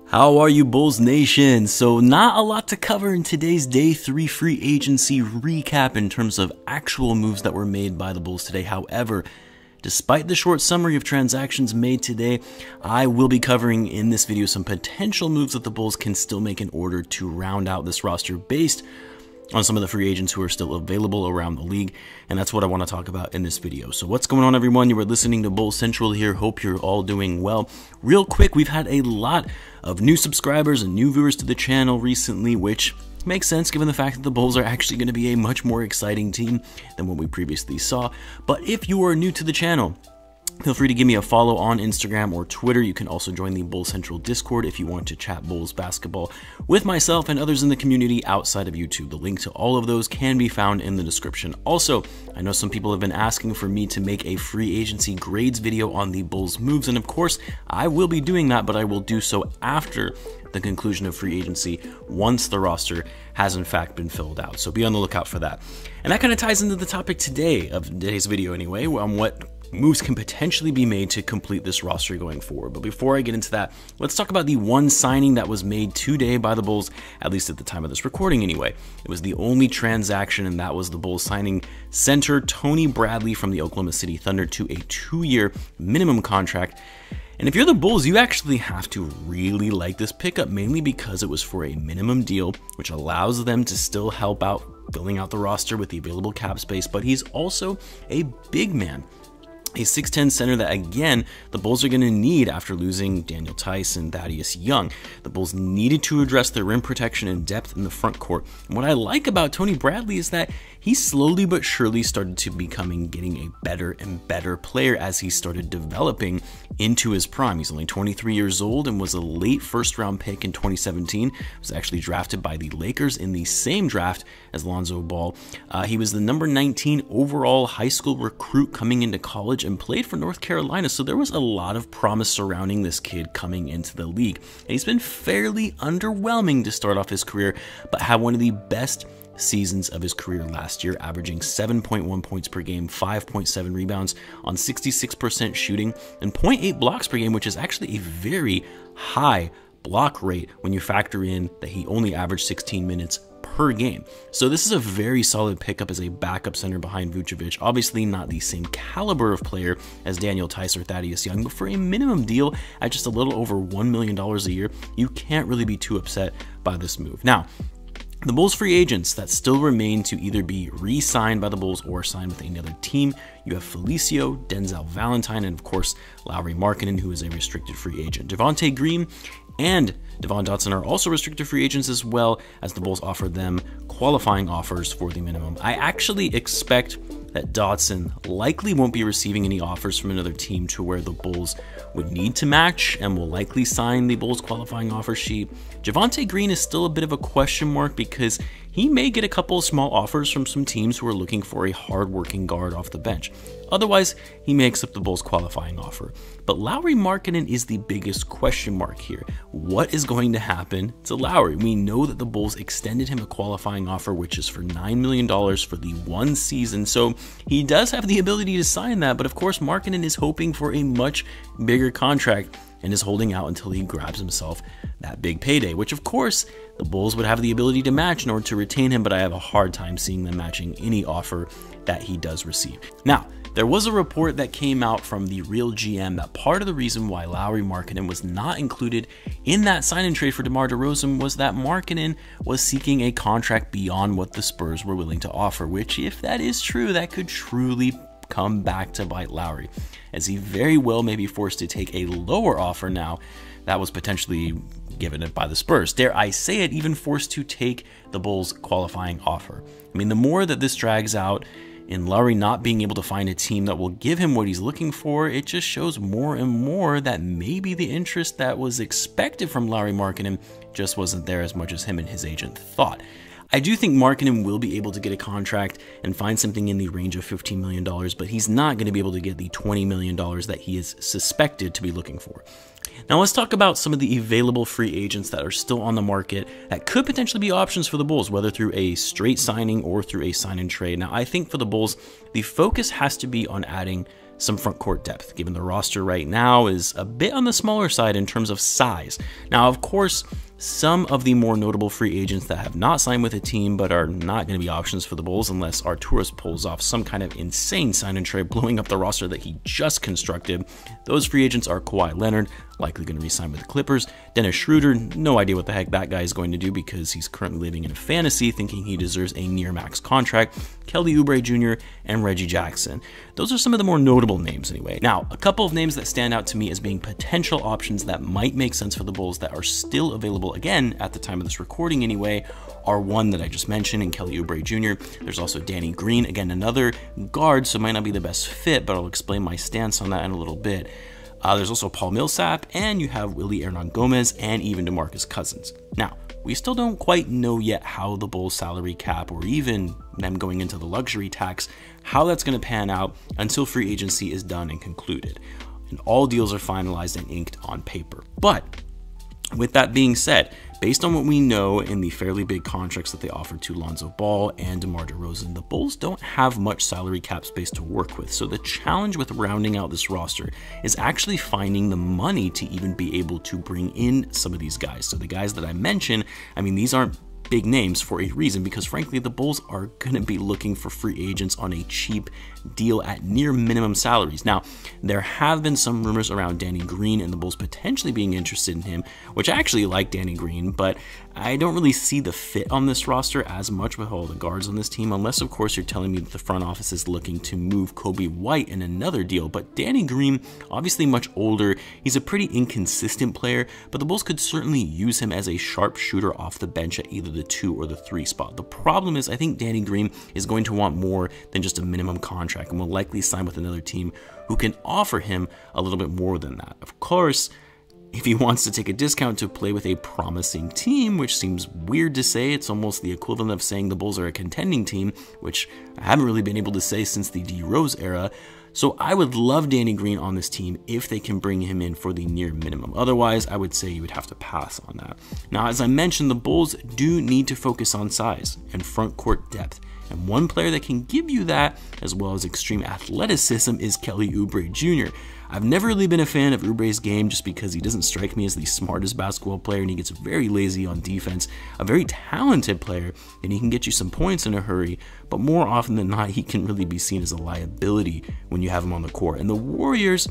How are you, Bulls Nation? So not a lot to cover in today's Day 3 free agency recap in terms of actual moves that were made by the Bulls today. However, despite the short summary of transactions made today, I will be covering in this video some potential moves that the Bulls can still make in order to round out this roster based on some of the free agents who are still available around the league, and that's what I want to talk about in this video. So what's going on, everyone? You are listening to Bulls Central here. Hope you're all doing well. Real quick, we've had a lot of new subscribers and new viewers to the channel recently, which makes sense given the fact that the Bulls are actually going to be a much more exciting team than what we previously saw. But if you are new to the channel, feel free to give me a follow on Instagram or Twitter. You can also join the Bulls Central Discord if you want to chat Bulls basketball with myself and others in the community outside of YouTube. The link to all of those can be found in the description. Also, I know some people have been asking for me to make a free agency grades video on the Bulls moves, and of course, I will be doing that, but I will do so after the conclusion of free agency once the roster has in fact been filled out. So be on the lookout for that. And that kind of ties into the topic today of today's video anyway, on what moves can potentially be made to complete this roster going forward. But before I get into that, let's talk about the one signing that was made today by the Bulls, at least at the time of this recording anyway. It was the only transaction, and that was the Bulls signing center Tony Bradley from the Oklahoma City Thunder to a 2-year minimum contract. And if you're the Bulls, you actually have to really like this pickup, mainly because it was for a minimum deal, which allows them to still help out filling out the roster with the available cap space, but he's also a big man. A 6'10 center that, again, the Bulls are going to need after losing Daniel Tice and Thaddeus Young. The Bulls needed to address their rim protection and depth in the front court. And what I like about Tony Bradley is that he slowly but surely started to getting a better and better player as he started developing into his prime. He's only 23 years old and was a late first-round pick in 2017. He was actually drafted by the Lakers in the same draft as Lonzo Ball. He was the number 19 overall high school recruit coming into college and played for North Carolina, so there was a lot of promise surrounding this kid coming into the league. And he's been fairly underwhelming to start off his career, but had one of the best seasons of his career last year, averaging 7.1 points per game, 5.7 rebounds on 66% shooting, and 0.8 blocks per game, which is actually a very high block rate when you factor in that he only averaged 16 minutes per game. So this is a very solid pickup as a backup center behind Vucevic. Obviously not the same caliber of player as Daniel Tice or Thaddeus Young, but for a minimum deal at just a little over $1 million a year, you can't really be too upset by this move. Now, the Bulls free agents that still remain to either be re-signed by the Bulls or signed with another team, you have Felicio, Denzel Valentine, and of course, Lauri Markkanen, who is a restricted free agent. Javonte Green and Devon Dotson are also restricted free agents, as well as the Bulls offer them qualifying offers for the minimum. I actually expect that Dotson likely won't be receiving any offers from another team to where the Bulls would need to match and will likely sign the Bulls qualifying offer sheet. Javonte Green is still a bit of a question mark because he may get a couple of small offers from some teams who are looking for a hard-working guard off the bench. Otherwise, he may accept the Bulls qualifying offer. But Lauri Markkanen is the biggest question mark here. What is going to happen to Lauri? We know that the Bulls extended him a qualifying offer, which is for $9 million for the one season. So he does have the ability to sign that, but of course Markkanen is hoping for a much bigger contract and is holding out until he grabs himself that big payday, which of course the Bulls would have the ability to match in order to retain him, but I have a hard time seeing them matching any offer that he does receive. Now, there was a report that came out from the Real GM that part of the reason why Lauri Markkanen was not included in that sign-and trade for DeMar DeRozan was that Markkanen was seeking a contract beyond what the Spurs were willing to offer, which, if that is true, that could truly come back to bite Lauri, as he very well may be forced to take a lower offer now that was potentially given it by the Spurs. Dare I say it, even forced to take the Bulls qualifying offer. I mean, the more that this drags out, in Lauri not being able to find a team that will give him what he's looking for, it just shows more and more that maybe the interest that was expected from Lauri Markkanen just wasn't there as much as him and his agent thought. I do think Markkanen will be able to get a contract and find something in the range of $15 million, but he's not going to be able to get the $20 million that he is suspected to be looking for. Now let's talk about some of the available free agents that are still on the market that could potentially be options for the Bulls, whether through a straight signing or through a sign and trade. Now I think for the Bulls, the focus has to be on adding some front court depth, given the roster right now is a bit on the smaller side in terms of size. Now, of course, some of the more notable free agents that have not signed with a team but are not going to be options for the Bulls unless Arturas pulls off some kind of insane sign and trade, blowing up the roster that he just constructed. Those free agents are Kawhi Leonard, likely going to re-sign with the Clippers. Dennis Schroeder, no idea what the heck that guy is going to do because he's currently living in a fantasy thinking he deserves a near max contract. Kelly Oubre Jr. and Reggie Jackson. Those are some of the more notable names anyway. Now, a couple of names that stand out to me as being potential options that might make sense for the Bulls that are still available again at the time of this recording anyway are one that I just mentioned in Kelly Oubre Jr. There's also Danny Green, again another guard, so might not be the best fit, but I'll explain my stance on that in a little bit. There's also Paul Millsap, and you have Willy Gomez and even Demarcus Cousins. Now, we still don't quite know yet how the Bulls salary cap or even them going into the luxury tax, how that's going to pan out until free agency is done and concluded. And all deals are finalized and inked on paper. But with that being said, based on what we know in the fairly big contracts that they offered to Lonzo Ball and DeMar DeRozan, the Bulls don't have much salary cap space to work with. So the challenge with rounding out this roster is actually finding the money to even be able to bring in some of these guys. So the guys that I mentioned, I mean, these aren't big names for a reason, because frankly the Bulls are going to be looking for free agents on a cheap deal at near minimum salaries. Now, there have been some rumors around Danny Green and the Bulls potentially being interested in him, which I actually like Danny Green, but I don't really see the fit on this roster as much with all the guards on this team, unless of course you're telling me that the front office is looking to move Coby White in another deal. But Danny Green, obviously much older, he's a pretty inconsistent player, but the Bulls could certainly use him as a sharp shooter off the bench at either the 2 or the 3 spot. The problem is I think Danny Green is going to want more than just a minimum contract and will likely sign with another team who can offer him a little bit more than that. Of course, if he wants to take a discount to play with a promising team, which seems weird to say, it's almost the equivalent of saying the Bulls are a contending team, which I haven't really been able to say since the D Rose era. So I would love Danny Green on this team if they can bring him in for the near minimum. Otherwise, I would say you would have to pass on that. Now, as I mentioned, the Bulls do need to focus on size and front court depth. And one player that can give you that, as well as extreme athleticism, is Kelly Oubre Jr. I've never really been a fan of Oubre's game just because he doesn't strike me as the smartest basketball player and he gets very lazy on defense. A very talented player and he can get you some points in a hurry, but more often than not, he can really be seen as a liability when you have him on the court. And the Warriors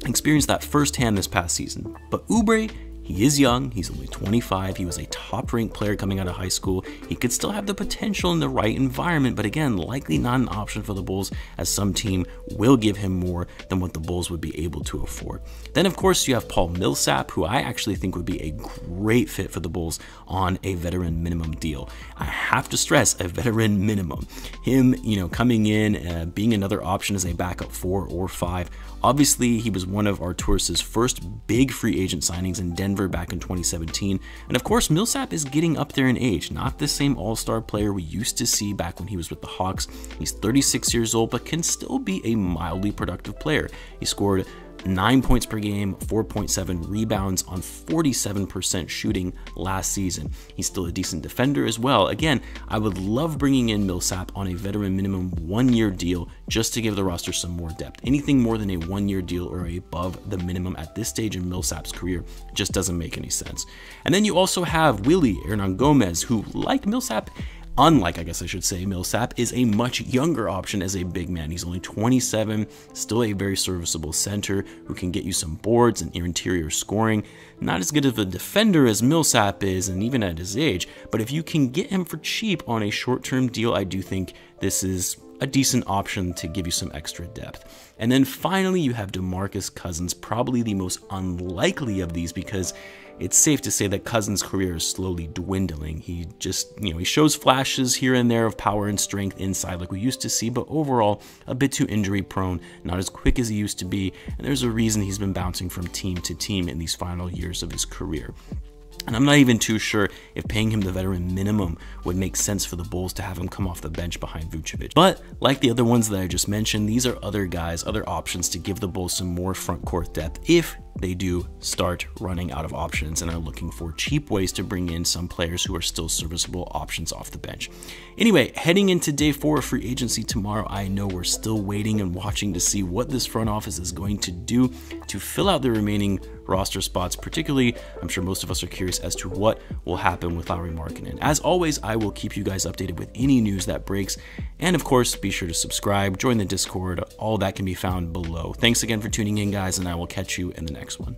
experienced that firsthand this past season. But Oubre, he is young, he's only 25, he was a top-ranked player coming out of high school. He could still have the potential in the right environment, but again, likely not an option for the Bulls, as some team will give him more than what the Bulls would be able to afford. Then, of course, you have Paul Millsap, who I actually think would be a great fit for the Bulls on a veteran minimum deal. I have to stress, a veteran minimum. Him, coming in, being another option as a backup 4 or 5. Obviously, he was one of Arturas' first big free agent signings in Denver back in 2017. And of course, Millsap is getting up there in age, not the same all-star player we used to see back when he was with the Hawks. He's 36 years old, but can still be a mildly productive player. He scored 9 points per game, 4.7 rebounds on 47% shooting last season. He's still a decent defender as well. Again, I would love bringing in Millsap on a veteran minimum 1-year deal just to give the roster some more depth. Anything more than a 1-year deal or above the minimum at this stage in Millsap's career just doesn't make any sense. And then you also have Willy Gomez, who, like Millsap, unlike, I guess I should say, Millsap, is a much younger option as a big man. He's only 27, still a very serviceable center who can get you some boards and interior scoring. Not as good of a defender as Millsap is, and even at his age, but if you can get him for cheap on a short-term deal, I do think this is a decent option to give you some extra depth. And then finally, you have Demarcus Cousins, probably the most unlikely of these because it's safe to say that Cousins' career is slowly dwindling. He just, he shows flashes here and there of power and strength inside like we used to see, but overall a bit too injury prone, not as quick as he used to be, and there's a reason he's been bouncing from team to team in these final years of his career. And I'm not even too sure if paying him the veteran minimum would make sense for the Bulls to have him come off the bench behind Vucevic. But like the other ones that I just mentioned, these are other guys, other options to give the Bulls some more front court depth if they do start running out of options and are looking for cheap ways to bring in some players who are still serviceable options off the bench. Anyway, heading into day 4 of free agency tomorrow, I know we're still waiting and watching to see what this front office is going to do to fill out the remaining roster spots. Particularly, I'm sure most of us are curious as to what will happen with Lauri Markkanen. As always, I will keep you guys updated with any news that breaks. And of course, be sure to subscribe, join the Discord. All that can be found below. Thanks again for tuning in, guys, and I will catch you in the next one.